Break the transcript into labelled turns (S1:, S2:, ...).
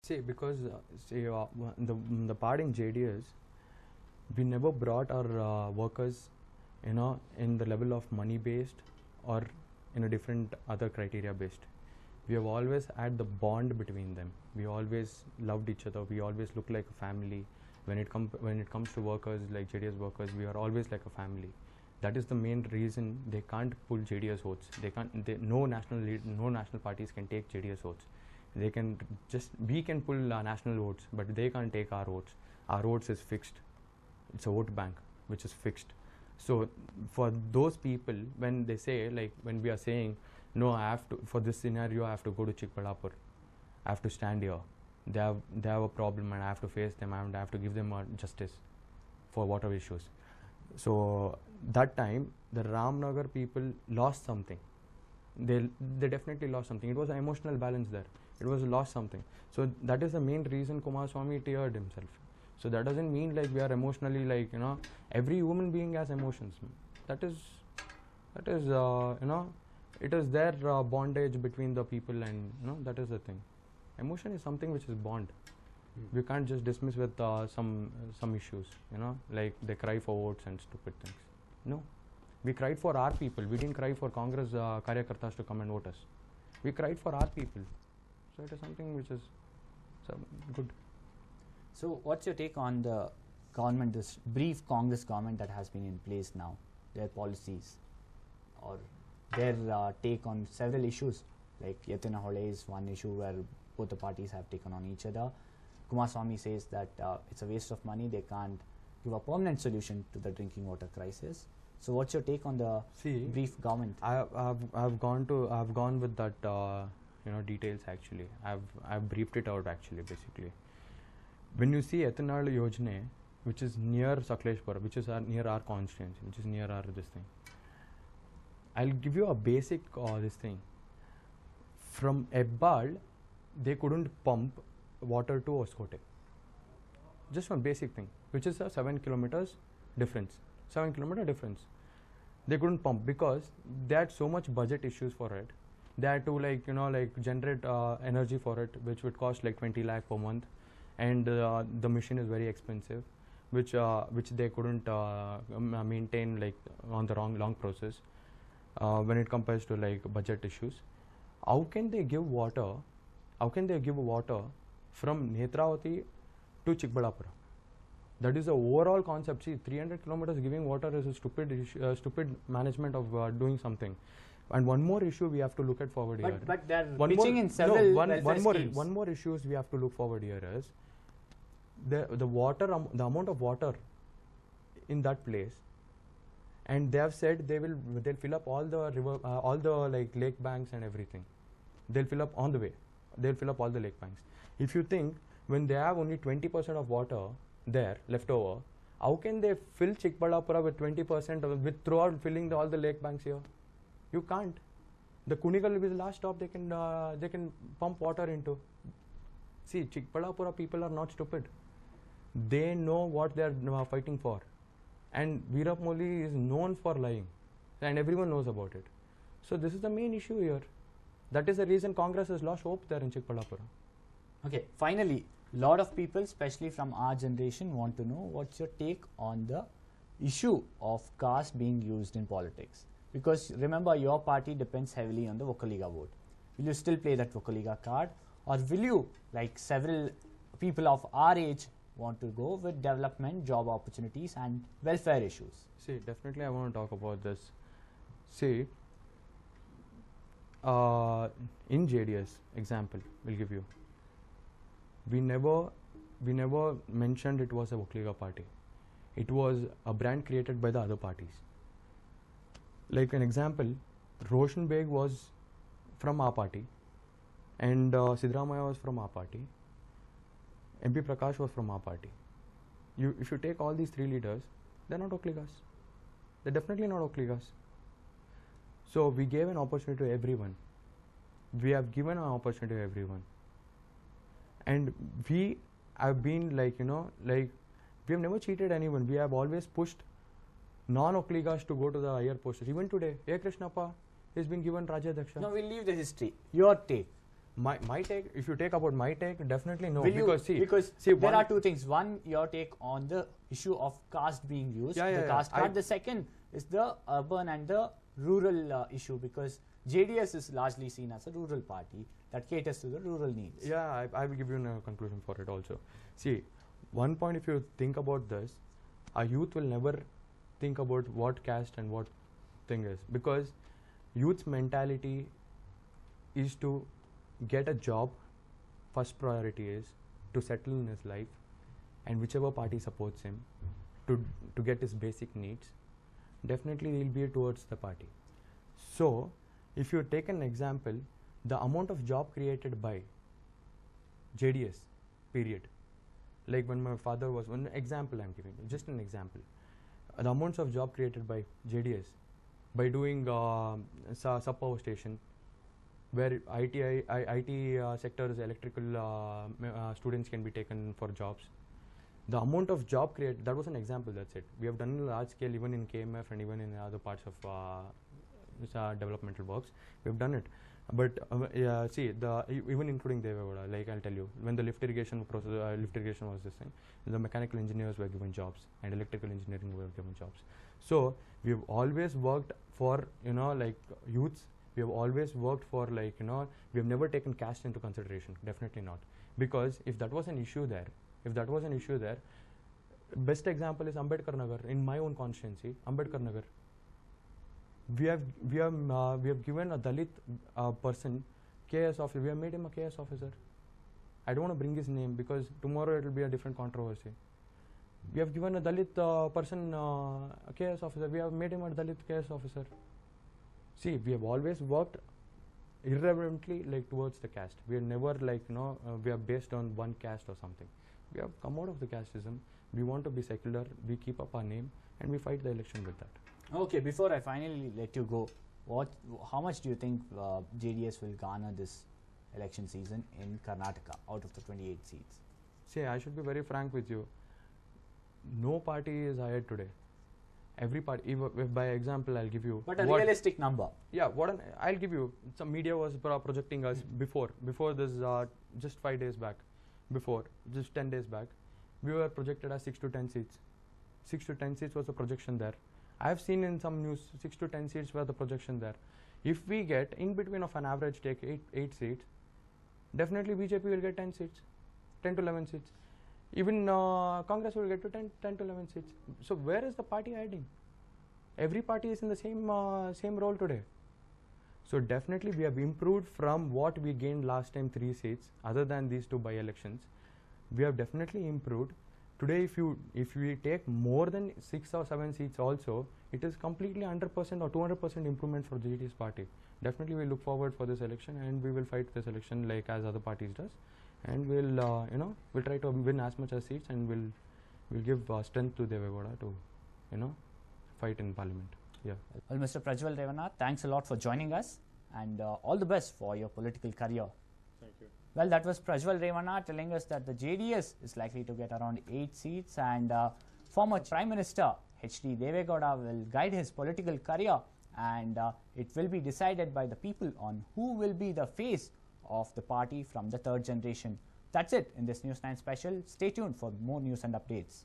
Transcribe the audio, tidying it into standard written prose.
S1: See, because the part in JDS, we never brought our workers, in the level of money based or in a different other criteria based. We have always had the bond between them. We always loved each other. We always looked like a family. When it comes to workers like JDS workers, we are always like a family. That is the main reason they can't pull JDS votes. No national parties can take JDS votes. We can pull national votes, but they can't take our votes. Our votes is fixed. It's a vote bank which is fixed. So for those people, when they say, like when we are saying, no, I have to, for this scenario, I have to go to Chikballapur, I have to stand here. They have a problem and I have to face them and I have to give them justice for water issues. So that time, the Ramnagar people lost something. They definitely lost something. It was an emotional balance there. It was lost something. So that is the main reason Kumaraswamy teared himself. So that doesn't mean like we are emotionally like, every human being has emotions. That is it is their bondage between the people, and that is the thing. Emotion is something which is bond. We can't just dismiss with some issues, like they cry for votes and stupid things. No, we cried for our people. We didn't cry for Congress Karyakartas to come and vote us. We cried for our people. So it is something which is good.
S2: So what's your take on the government, this brief Congress government that has been in place now, their policies or their take on several issues, like Yatina Hole is one issue where both the parties have taken on each other. Kumaraswamy says that it's a waste of money, they can't give a permanent solution to the drinking water crisis. So what's your take on the brief government?
S1: I've gone with that details actually. I've briefed it out actually basically. When you see ethanol Yojana, which is near Sakleshpur, which is near our constituency, which is near our this thing, I'll give you a basic this thing. From Ebbal, they couldn't pump water to Oskote. Just one basic thing, which is a 7 kilometers difference. 7 kilometer difference. They couldn't pump because they had so much budget issues for it. They had to generate energy for it, which would cost like 20 lakh per month, and the machine is very expensive, which they couldn't maintain like on the long process when it compares to like budget issues. How can they give water? How can they give water from Netravati to Chikballapura? That is the overall concept. See, 300 kilometers giving water is a stupid management of doing something. And one more issue we have to look at forward here.
S2: But they're pitching in several
S1: one more issues we have to look forward here is the amount of water in that place, and they have said they'll fill up all the river, all the like lake banks and everything. They'll fill up on the way. They'll fill up all the lake banks. If you think when they have only 20% of water there left over, how can they fill Chikballapura with 20% throughout filling all the lake banks here? You can't. The Kunigal will be the last stop they can pump water into. See, Chikballapura people are not stupid. They know what they are fighting for. And Veerapalli is known for lying, and everyone knows about it. So this is the main issue here. That is the reason Congress has lost hope there in Chikballapura.
S2: Okay, finally, a lot of people, especially from our generation, want to know what's your take on the issue of caste being used in politics. Because remember, your party depends heavily on the Vocaliga vote. Will you still play that Vocaliga card, or will you, like several people of our age, want to go with development, job opportunities and welfare issues?
S1: See, definitely I want to talk about this. See, in JDS, example, we'll give you. We never mentioned it was a Vocaliga party. It was a brand created by the other parties. Like an example, Roshan Beg was from our party, and Siddaramaiah was from our party, MP Prakash was from our party. If you take all these three leaders, they're not Vocaligas. They're definitely not Vocaligas. So we gave an opportunity to everyone. We have given an opportunity to everyone. And we have been we have never cheated anyone. We have always pushed non-Vocaligas to go to the higher posts. Even today, A. Krishnappa has been given Rajya Daksha.
S2: Now we'll leave the history. Your take.
S1: my take, if you take about my take, definitely no.
S2: Will you-
S1: Because see,
S2: because
S1: see
S2: there
S1: one,
S2: are two things. One, your take on the issue of caste being used,
S1: Yeah,
S2: the
S1: yeah, yeah.
S2: caste card. The second is the urban and the rural issue, because JDS is largely seen as a rural party that caters to the rural needs.
S1: Yeah, I will give you a conclusion for it also. See, one point, if you think about this, a youth will never think about what caste and what thing is, because youth's mentality is to get a job. First priority is to settle in his life, and whichever party supports him to get his basic needs, definitely he'll be towards the party. So if you take an example, the amount of job created by JDS, period, like when my father was, one example I'm giving you, just an example, the amounts of job created by JDS by doing sub power station, where IT sectors, electrical students can be taken for jobs. The amount of job created, that was an example, that's it. We have done large scale even in KMF and even in other parts of developmental works. We have done it. But see, even including Devagowda, like I'll tell you, when the lift irrigation process, lift irrigation was this thing, the mechanical engineers were given jobs and electrical engineering were given jobs. So we have always worked for, like youths. We have always worked for, like, we have never taken caste into consideration. Definitely not. Because if that was an issue there, best example is Ambedkar Nagar. In my own constituency, Ambedkar Nagar, we have given a Dalit person KS officer. We have made him a KS officer. I don't want to bring his name because tomorrow it will be a different controversy. We have given a Dalit person a KS officer. We have made him a Dalit KS officer. See, we have always worked irreverently, like, towards the caste. We are never, like, we are based on one caste or something. We have come out of the casteism. We want to be secular. We keep up our name and we fight the election with that.
S2: Okay, before I finally let you go, how much do you think JDS will garner this election season in Karnataka out of the 28 seats?
S1: See, I should be very frank with you. No party is ahead today. Every party, if by example, I'll give you.
S2: But a realistic number.
S1: Yeah, I'll give you. Some media was projecting us before this, just 5 days back, just 10 days back, we were projected as 6 to 10 seats. 6 to 10 seats was the projection there. I have seen in some news 6 to 10 seats were the projection there. If we get in between of an average take 8 seats, definitely BJP will get 10 seats, 10 to 11 seats. Even Congress will get to 10 to 11 seats. So where is the party hiding? Every party is in the same role today. So definitely we have improved from what we gained last time, 3 seats, other than these 2 by-elections. We have definitely improved. Today, if we take more than 6 or 7 seats also, it is completely 100% or 200% improvement for the JDS party. Definitely we look forward for this election and we will fight this election like as other parties does. And we'll, we'll try to win as much as seats and we'll give strength to Devagowda to, fight in parliament. Yeah.
S2: Well, Mr. Prajwal Revanath, thanks a lot for joining us and all the best for your political career.
S1: Thank you.
S2: Well, that was Prajwal Revanath telling us that the JDS is likely to get around 8 seats and former Prime Minister H.D. Devagowda will guide his political career and it will be decided by the people on who will be the face of the party from the third generation. That's it in this News9 special. Stay tuned for more news and updates.